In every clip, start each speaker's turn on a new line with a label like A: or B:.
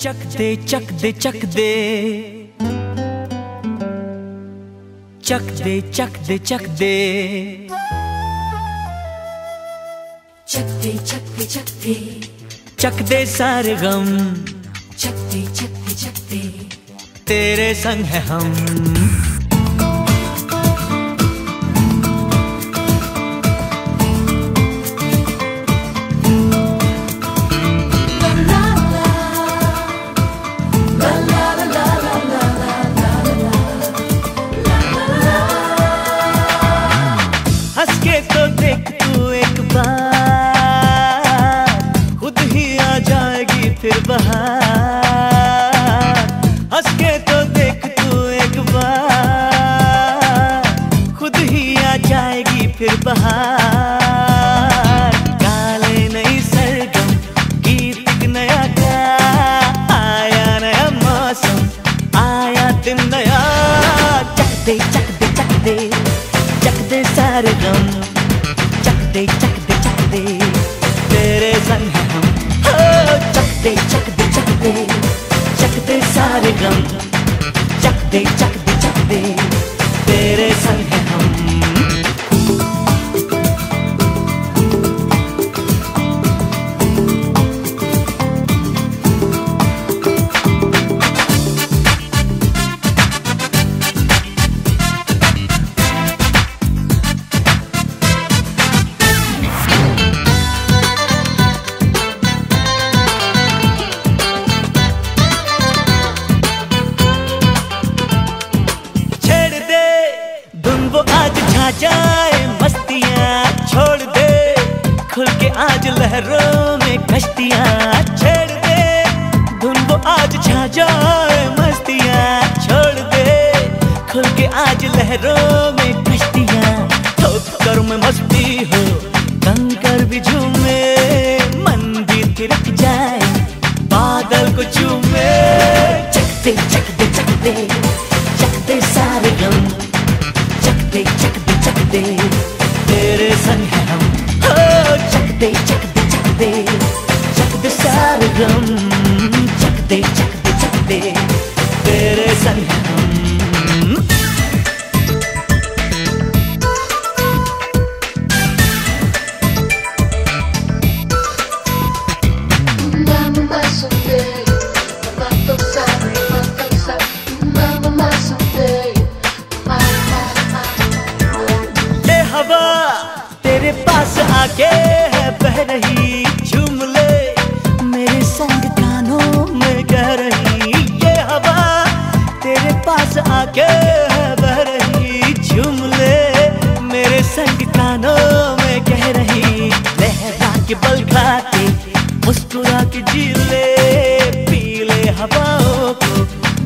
A: चक दे चक दे चक दे चक दे चक दे चक दे
B: चक दे चक दे चक दे
A: चक दे सारे गम
B: चक दे चक दे चक दे
A: तेरे संग है हम। हंस के तो देख तू एक बार, खुद ही आ जाएगी फिर बहार। हंस के तो देख तू एक बार, खुद ही आ जाएगी फिर बहार। गाले नई सरगम, गीत एक नया गा, आया नया मौसम, आया दिन नया। चक दे चक दे चक दे चक दे सारे गम, चक दे चक दे चक दे तेरे संग है हम। हो चक दे चक दे चक दे चक दे सारे गम, चक दे चक दे चक दे तेरे संग है हम। आज छा जाए मस्तियाँ, छोड़ दे खुल के आज लहरों में कश्तियाँ। छेड़ दे धुन वो आज छा जाए मस्तियाँ, छोड़ दे खुल के आज लहरों में कश्तियाँ। ठोक कर में मस्ती हो, कंकर भी झूमे, मन भी थिरक जाए, बादल को चूमे। चक दे चक दे चक दे चक दे सारे गम, चक दे चक दे चक दे तेरे संग है हम। हो चक दे चक दे चक दे चक दे सारे गम, चक दे चक दे चक दे तेरे संग है हम। तेरे पास आके है बह रही, झूम ले मेरे संग कानों में कह रही। ये हवा तेरे पास आके है बह रही, झूम ले मेरे संग कानों में कह रही। लहरा के बल खाते मुस्कुरा के जी ले, पी ले हवाओं को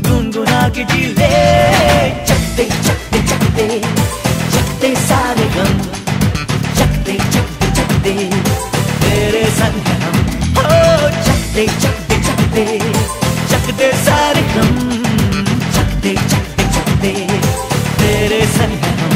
A: गुनगुना के जी ले। चक दे चक दे चक दे चक दे सारे गम, चक दे चक दे चक दे तेरे संग है हम। हो चक दे चक दे चक दे चक दे सारे गम, चक दे चक दे चक दे तेरे संग है हम।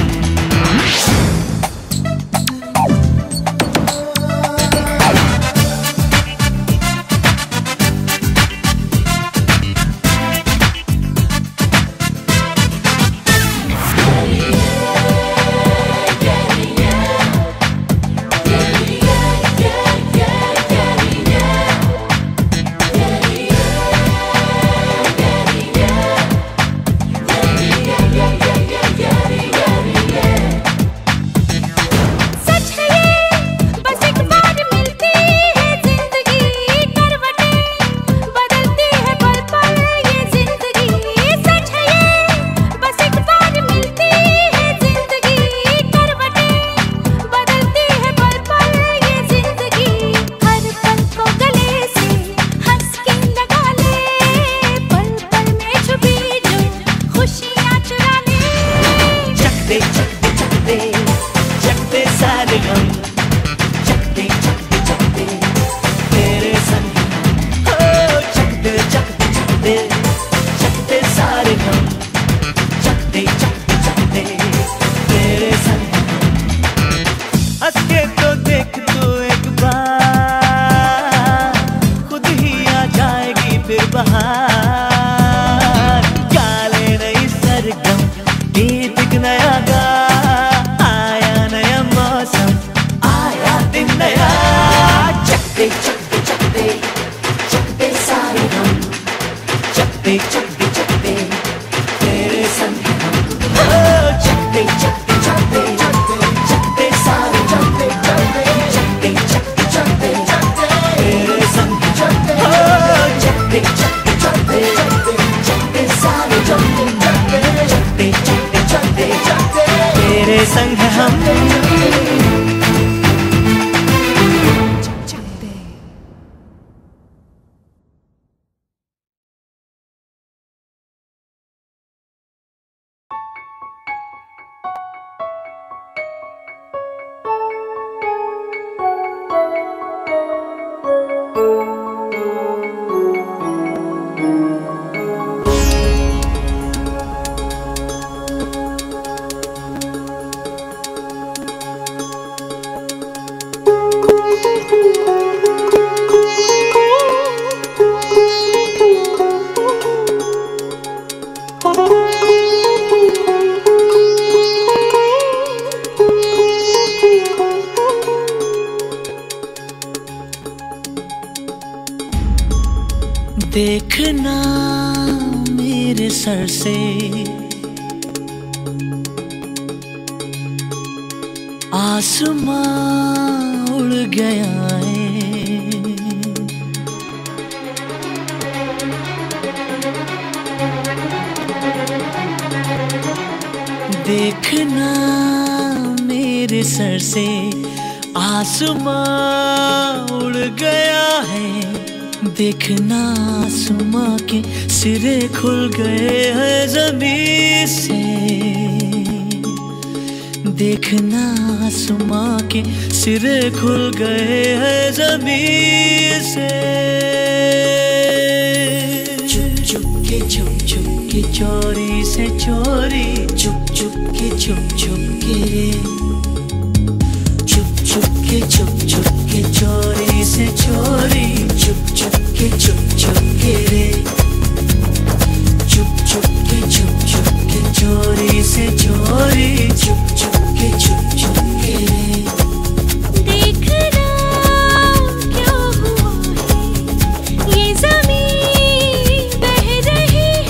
A: चकते चकते चकते तेरे संग हम चकते चकते चकते चकते सारे चकते चकते चकते चकते चकते तेरे संग चकते चकते चकते चकते चकते सारे चकते चकते चकते चकते तेरे संग हम देखना मेरे सर से आसमां उड़ गया है। देखना मेरे सर से आसमां उड़ गया है। देखना आसमां के सिरे खुल गए हैं ज़मीन से। देखना आसमां के सिरे खुल गए हैं ज़मीन से। चुप चुप के चोरी से चोरी चुप चुप के रे। चुप चुप के चोरी से चोरी चुप चुप के रे। चुप चुप के चोरी से चोरी चुप चुप के रे।
C: देखना क्या हुआ है, ये ज़मीन बह रही है।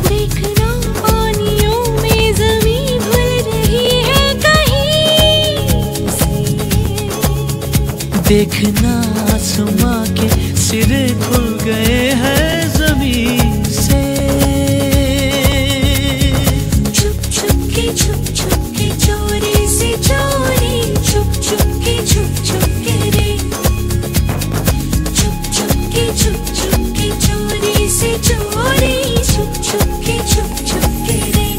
C: देखना पानियों में ज़मीन भूल रही है कहीं से।
A: देखना आसमां के सिरे खुल गए हैं ज़मीन से।
C: चुप चुप के चोरी से चोरी चुप चुप के रे। चुप चुप के चोरी से चोरी चुप चुप के रे।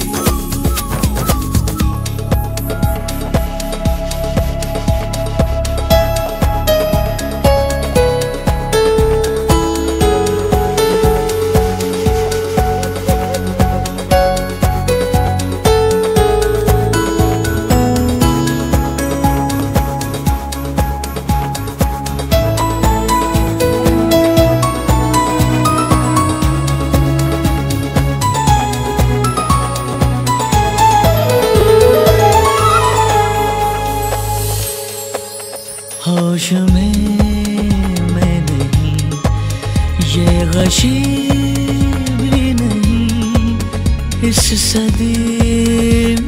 A: होश में मैं नहीं, ये गशी भी नहीं। इस सदी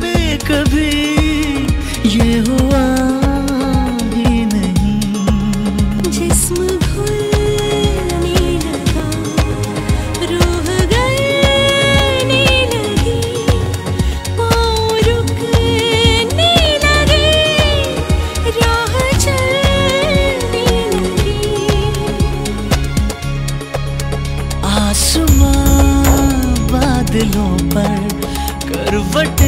A: में कभी ये हुआ भी नहीं।
C: जिस्म घुलने लगा, रूह गलने लगी, पाँव रुकने लगे, राह चलने लगी।
A: आसमां बादलों पर करवट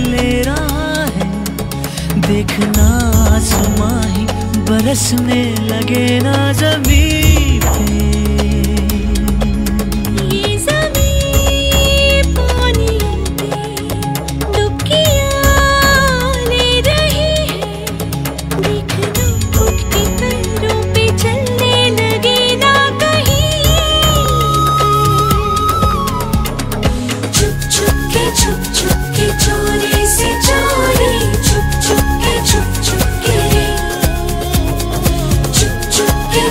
A: ले रहा है। देखना आसमां ही बरसने लगे ना ज़मीन पे।
C: ये ज़मीन पानियों पे डुबकियाँ ले रही है। देखना उठते पैरों पे चलने लगे ना कहीं। चुप चुप के चोरी से चोरी चुप चुप के रे। चुप चुप के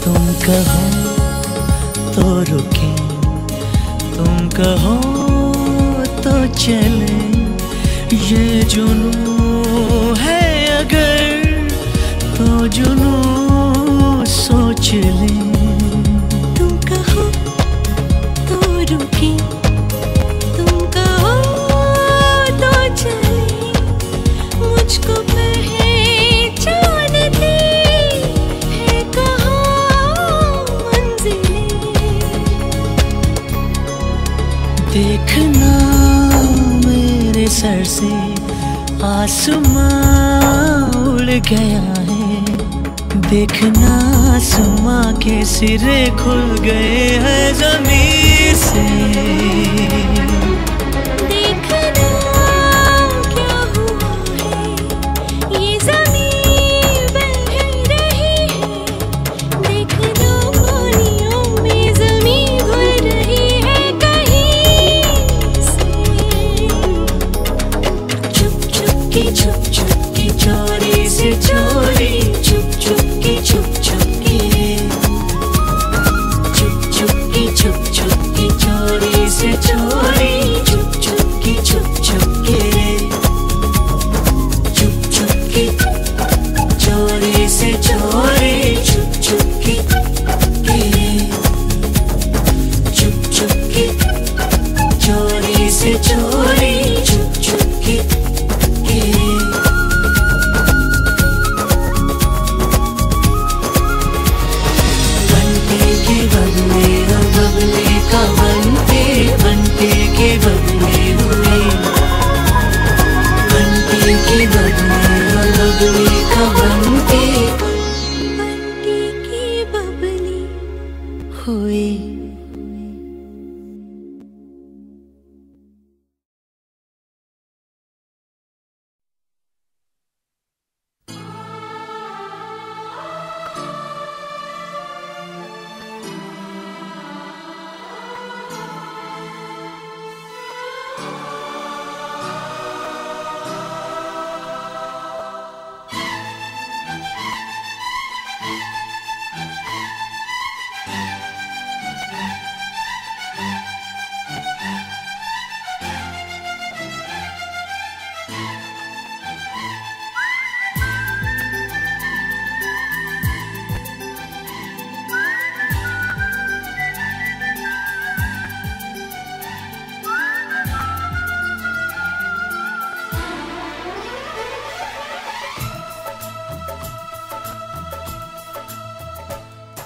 A: तुम कहो तो रुके, तुम कहो तो चले, ये जुनून है अगर तो जुनून सोच ले।
C: तुम कहो तो रुके, तुम कहो तो चले, मुझको पहचानती है कहाँ मंजिलें।
A: देखना मेरे सर से आसमां उड़ गया है, देखना आसमां के सिरे खुल गए हैं ज़मीन से।
C: देखना क्या हुआ है, ये ज़मीन बह रही है, देखना पानियों में ज़मीन घुल रही है कहीं से। चुप चुप की चोरी से चोरी, चुप चुप की चोरी से चोरी, चुप चुप की चुप की चोरी से चोरी, चुप चुप की चोरी से चोरी, चुप चुप की। बनते के बदले बबले का बनते, बनते के बदले हुए, बनते के बदले बबले का बनते, बनते के बबले हुए।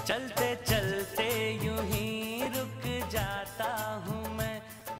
A: चलते चलते यूं ही